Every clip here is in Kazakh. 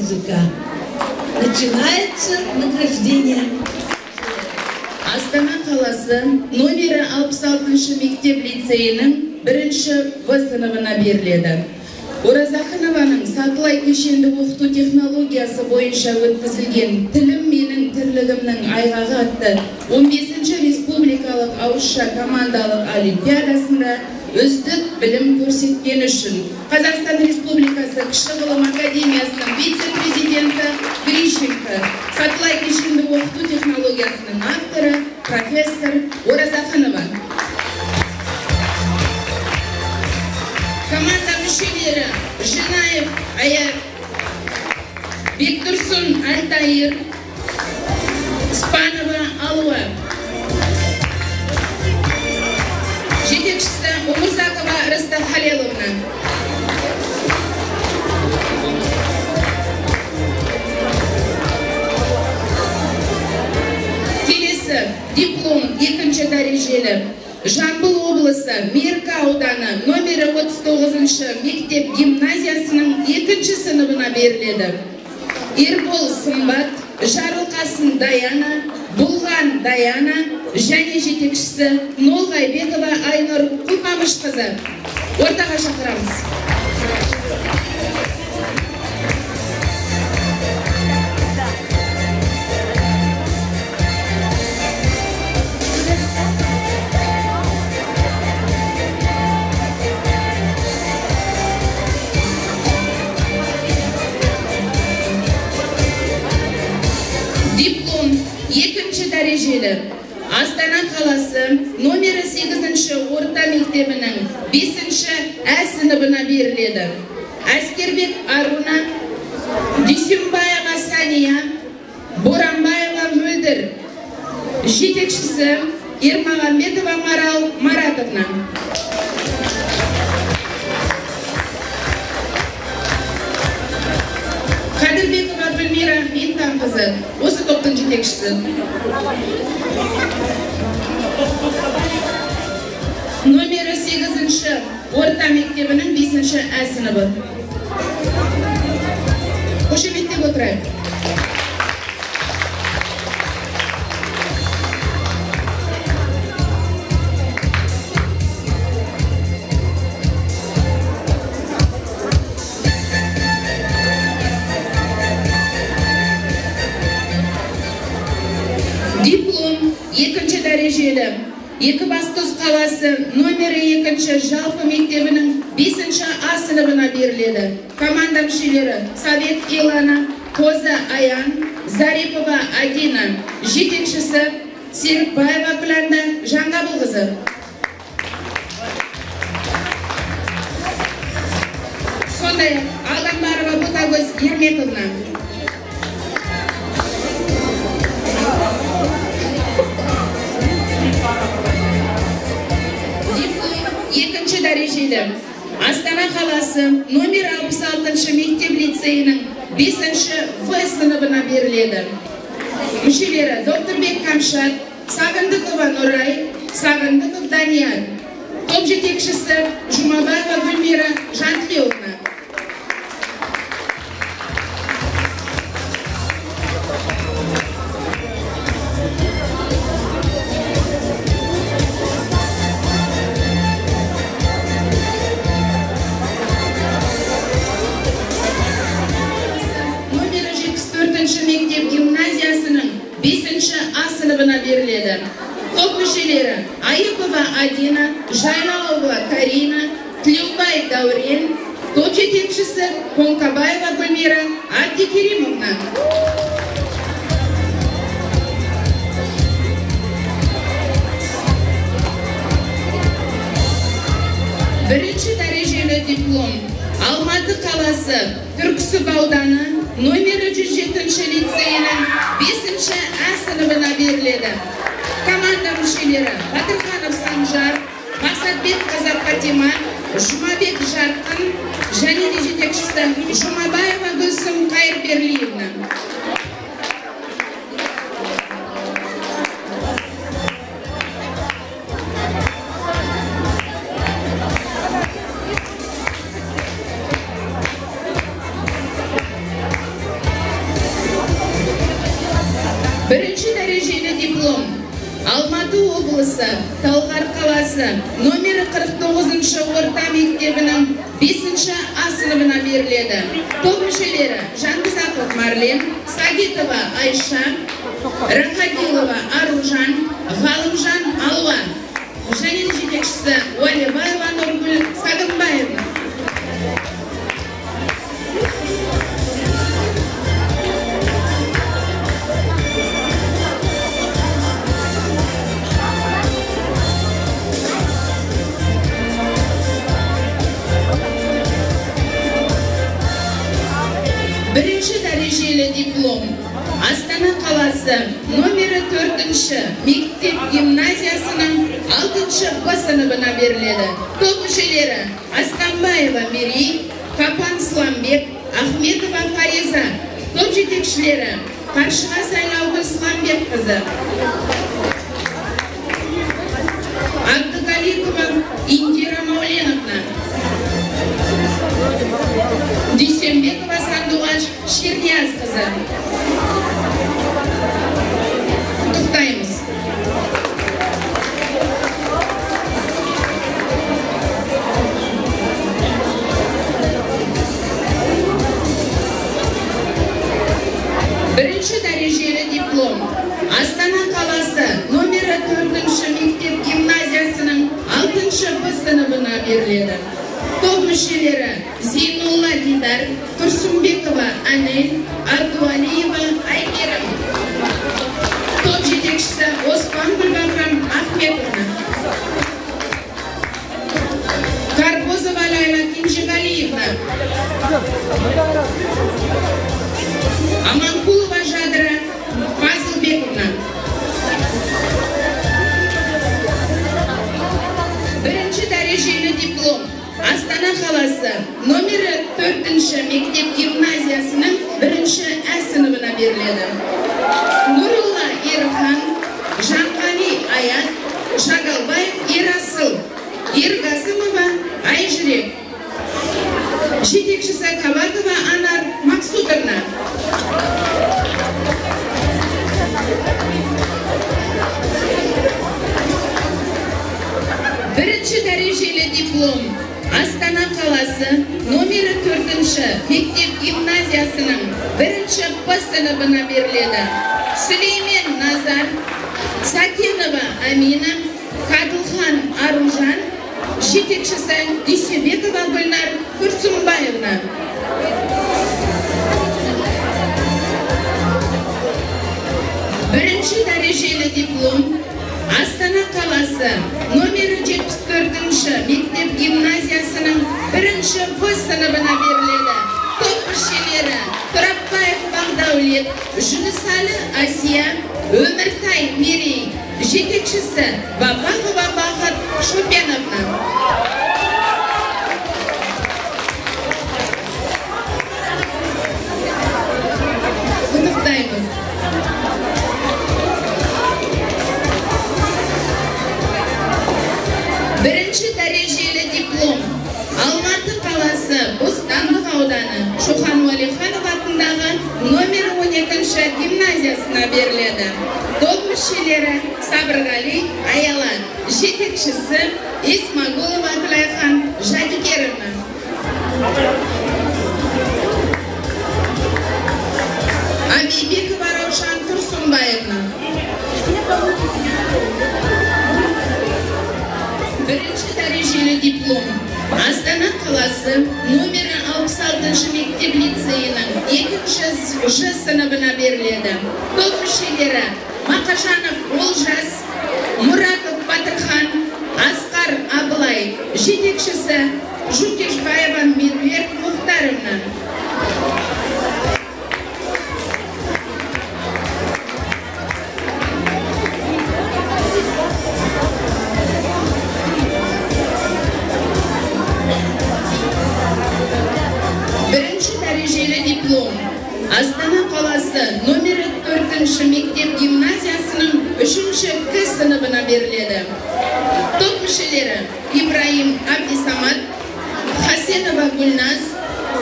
музыка. Начинается награждение. Астана қаласы номері 66 мектеп лицейінің 1-ші В сыныбына беріледі. Оразақынованың сатылай кешенді оқыту технологиясы бойынша өткізілген «Тілім менің тірлігімнің айғағы» атты 15-ші республикалық ауызша командалық олимпиадасында үздік білім көрсеткен үшін Қазақстан Республикасы Кіші ғылым академиясының вице-президенті Грищенко, сатылай кешенді оқыту технологиясының авторы профессор Оразақынова. Команда мүшелері Жинаев Аяр, Бектұрсын Альтайыр, Спанова Алуа. Жетекшісі Умурзакова Рыста Халеловна. Келесі диплом 2-ші дәрежелі. Жамбыл облысы Меркі ауданы номері 39-шы мектеп гимназиясының 2-ші сыныбына беріледі. Ербол Сымбат, Жарылқасын Даяна, Бұлған Даяна және жетекшісі Нолғайбекова Айнұр Құлмамышқызы. Ортаға шақырамыз. Диплом 2-ші дәрежелі. Астана қаласы номері 8-ші орта мектебінің 5-ші Ә сыныбына беріледі. Әскербек Аруна, Дүйсенбаева Сания, Боранбаева Мөлдір. Жетекшісі Ермағамбетова Марал Маратовна. Қадырбекова Гүлмира Ментанқызы, осы топтың жетекшісі. Номері 8-ші орта мектебінің 5-ші Ә сыныбы. Қошеметтеп отырайық. Диплом 2-ші дәрежелі. Екібастұз қаласы номері 2-ші жалпы мектебінің 5-ші А сыныбына беріледі. Команда мүшелері Совет Илана, Қоза Аян, Зарипова Адина. Жетекшісі Серікбаева Күләнда Жаңғабылқызы. Сондай Алғанбарова Ботагөз Ермековна. Екінші дәрежелі. Астана қаласы номер 66-шы мектеп лицейінің 5-ші В сыныбына беріледі. Мүшелері Докторбек Камшат, Сағындықова Нұрай, Сағындықов Данияр. Топ жетекшісі Жұмабаева Гүлмира Жантілеуовна. Мектеп гимназиясының 5-ші А сыныбына беріледі. Топ мүшелері Айыпова Адина, Жайлауова Карина, Тлеубай Даурен. Топ жетекшісі Конкабаева Гүлмира Абдикеримовна. Бірінші дәрежелі диплом Алматы қаласы Түрксіб ауданы номері 107-ші лицейінің 5-ші Ә сыныбына беріледі. Команда мүшелері Батырханов Санжар, Мақсатбек Қазақ Фатима, Жұмабек Жарқын және де жетекшісі Жұмабаева Гүлсім Қайырберлиевна. Birinci dereceli diplom Алматы облысы, Талғар қаласы, номері 49-шы орта мектебінің 5-ші А сыныбына беріледі. Топ мүшелері Жанғызақов Марлен, Сагитова Айша, Рахадилова Аружан, Ғалымжан Алуа, және жетекшісі Уалибаева Нұргүл Сағынбаевна. Бірінші дәрежелі диплом Астана қаласы номері 4-ші мектеп гимназиясының 6-ші Б сыныбына беріледі. Топ мүшелері Астанбаева Мерей, Капан Сламбек, Ахметова Фариза. Топ жетекшілері Қаршыға Сайлаугүл Сламбек қызы, Абдыгаликова Индира Мауленовна, Дүйсенбекова Сандуғаш Шернияз қызы. Тоқтаймыз. Бірінші дәрежелі диплом Астана қаласы номері 4-ші мектеп гимназиясының 6-ші Б сыныбына беріледі. Топ мүшелері Зейнулла Дидар, Тұрсынбекова Анель, Ардуалиева Айгерім. Топ жетекшісі Оспан Гүлбахрам Ахметовна, Карбозова Лайла Кинжигалиевна, Аманкулова Жадыра Фазылбековна. Бірінші дәрежелі диплом Астана қаласы номері 4-ші мектеп гимназиясының 1-ші Ә сыныбына беріледі. Нұрулла Ерхан, Жанғали Аят, Шагалбаев Ерасыл, Ергасымова Айжүрек. Жетекшісі Кабатова Анар Максудовна. Бірінші дәрежелі диплом Астана қаласы номері 4-ші мектеп гимназиясының 1-ші Б сыныбына беріледі. Сүлеймен Назар, Сакенова Амина, Кадылхан Аружан, жетекшісі Дүйсебекова Гүлнар Күрсімбаевна. Бірінші дәрежелі диплом Астана қаласы номері 74-ші мектеп гимназиясының 1-ші Б сыныбына беріледі. Топ мүшелері Тұрапбаев Бағдаулет, Жүнісәлі Асия, Өміртай Мерей, жетекшісі Бабақова Бақыт Шопеновна. Құттықтаймыз. Бірінші дәрежелі диплом Алматы қаласы Бостандық ауданы Шоқан Уалиханов атындағы номері 12-ші гимназиясына беріледі. Топ мүшелері Сабырғали Аялан, жетекшісі Исмагулова Атылайхан Жадикеровна. Абибекова Раушан Тұрсынбаевна. Бірінші дәрежелі диплом Астана қаласы номері 66-ші мектеп лицейінің 2-ші Ж сыныбына беріледі. Топ мүшелері Мақашанов Олжас, Мұратов Батырхан, Асқар Абылай, жетекшісі Жукешбаева Меруерт Мұхтаровна. Астана қаласы номері 4-ші мектеп гимназиясының 3-ші К сыныбына беріледі. Топ мүшелері Ибраим Абдисамат, Хасенова Гүлназ,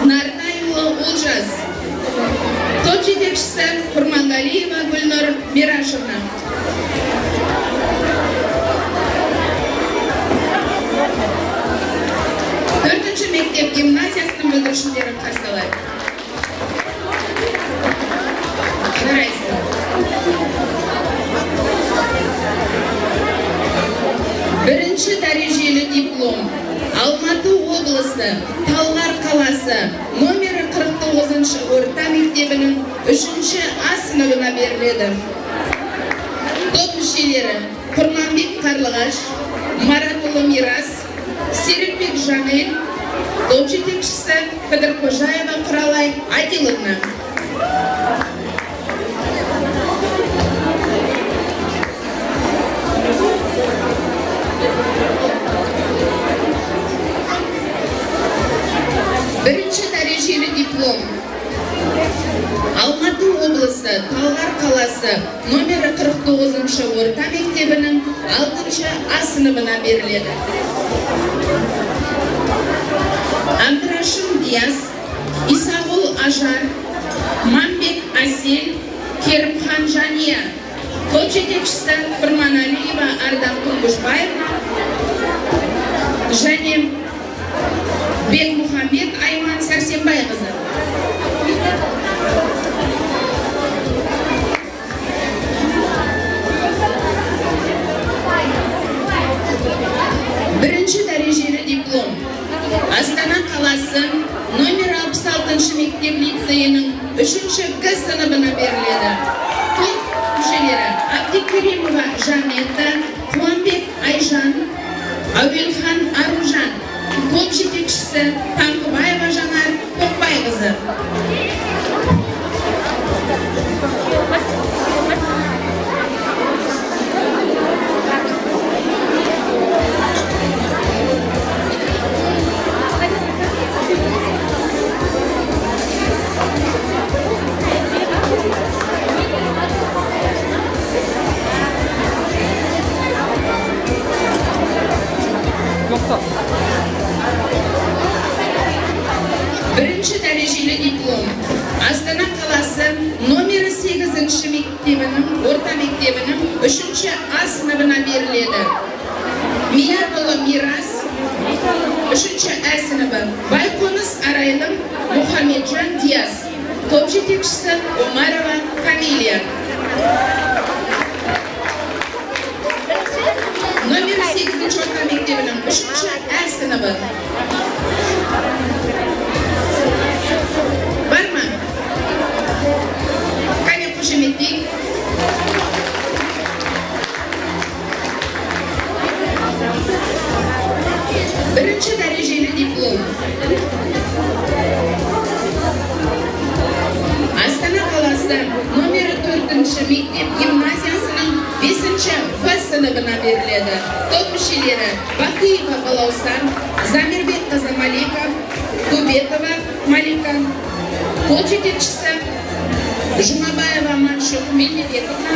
Нартайұлы Олжас. Топ жетекші жетекшісі Құрманғалиева Гүлнұр Мирашевна. Төртінші мектеп гимназиясының бүлдірушілері қарсы алады. Жарайсың. Бірінші дәрежелі диплом. Алматы облысы, Талғар қаласы, номері 49-шы орта мектебінің 3-ші А сыныбына беріледі. Топ мүшелері Құрманбек Қарлығаш, Маратұлы Мирас, Серікбек Жанел, топ жетекшісі Қыдырқожаева Құралай Айдиловна. Бірінші дәрежелі диплом. Алматы облысы, Талғар қаласы, номері 49-шы орта мектебінің 6-ші А сыныбына беріледі. Абдрашым Диас, Исағұл Ажар, Мамбек Асел, Керімхан Жания, топ жетекшісі Құрманалиева Ардақ Тұңғышбаевна және Бекмұхамбет Айман Сәрсенбайқызы. Бірінші дәрежелі диплом. Астана қаласы, номер 66-шы мектеп лицейінің 3-ші Г сыныбына беріледі. Топ мүшелері Абдикеримова Жанетта, Қуанбек Айжан, Әуелхан Аружан, топ жетекшісі Таңқыбаева Жанар Тоқбайқызы. Бірінші дәрежелі диплом. Астана қаласы, номері 8-ші мектебінің, орта мектебінің 3-ші А сыныбына беріледі. Миятұлы Мирас, 3-ші Ә сыныбы. Байқоныс Арайлым Мұхамеджан Диас, топ жетекшісі Омарова Камилия. Номері 8-ші орта мектебінің 3-ші Ә сыныбы. Бар ма? Қане қошеметтейік. Бірінші дәрежелі диплом. Астана қаласы, номері 4-ші мектеп гимназиясының 5-ші В сыныбына беріледі. Топ мүшелері Бақиева Балаусан, Замирбек Малика, Тубетова Малика, топ жетекшісі Жұмабаева Маншук Мелдебековна,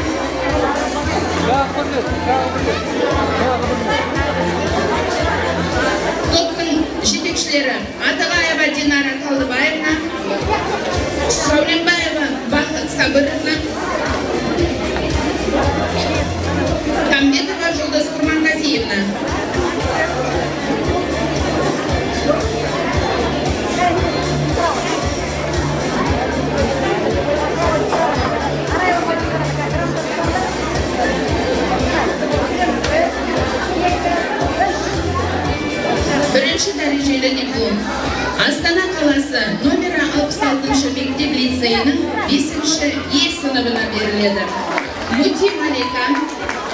топтың жетекшілері Атағаева Динара Қалдыбаевна, Сауленбаева Бақыт Сабыровна, Тамбетова Жолдас Құрманғазиевна. Бірінші дәрежелі диплом. Астана қаласы, номері 66-шы мектеп лицейінің 5-ші Е сыныбына беріледі. Мути Малика,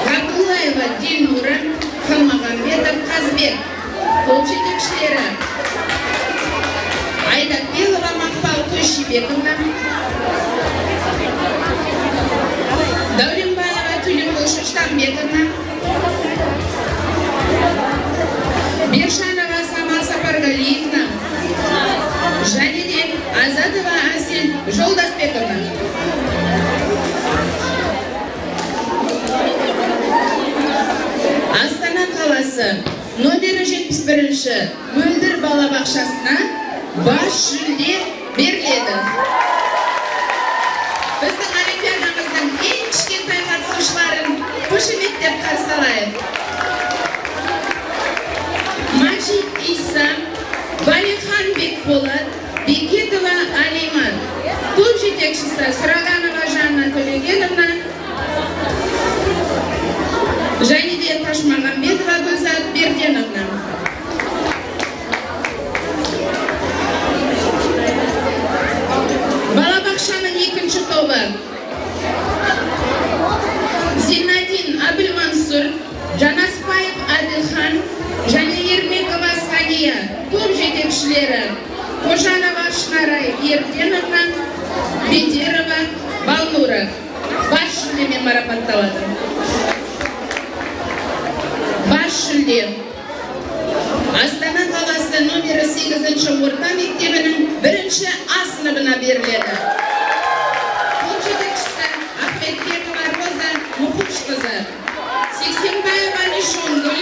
Ғабдуллаева Дильнура, Қалмағамбетов Қазбек, топ жетекшілері Айдақбелова Мақпал Тойшибековна, Дәуренбаева Төлеуқұл Шыштамбековна, Бершанова Самал Сапаргалиевна, және де Азадова Асел Жолдасбековна. Астана қаласы, номері 71-ші Мөлдір балабақшасына бас жүлде беріледі. Біздің олимпиадамыздың ең кішкентай қатысушыларын қошеметтеп қарсы алайық. Majid Isa, Valiхан Бекболат, Бекетова Алиман. Топ жетекшісі Сұраганова Жанна Төлегеновна, және де Ташмағамбетова Гүлзат Берденовна. Балабақшаның екінші тобы Зинадин Абылмансур, Жанаспаев Адилхан және Ермекова Сания. Топ жетекшілері Қожанова Шнарай Ерденовна, Бедерова Балнура. Бас жүлдемен марапатталады. Бас жүлде Астана қаласы номері 8-ші орта мектебінің 1-ші А сыныбына беріледі. Топ жетекшісі Ахметбекова Роза Мұхушқызы, Сексенбаева Нишонгүл,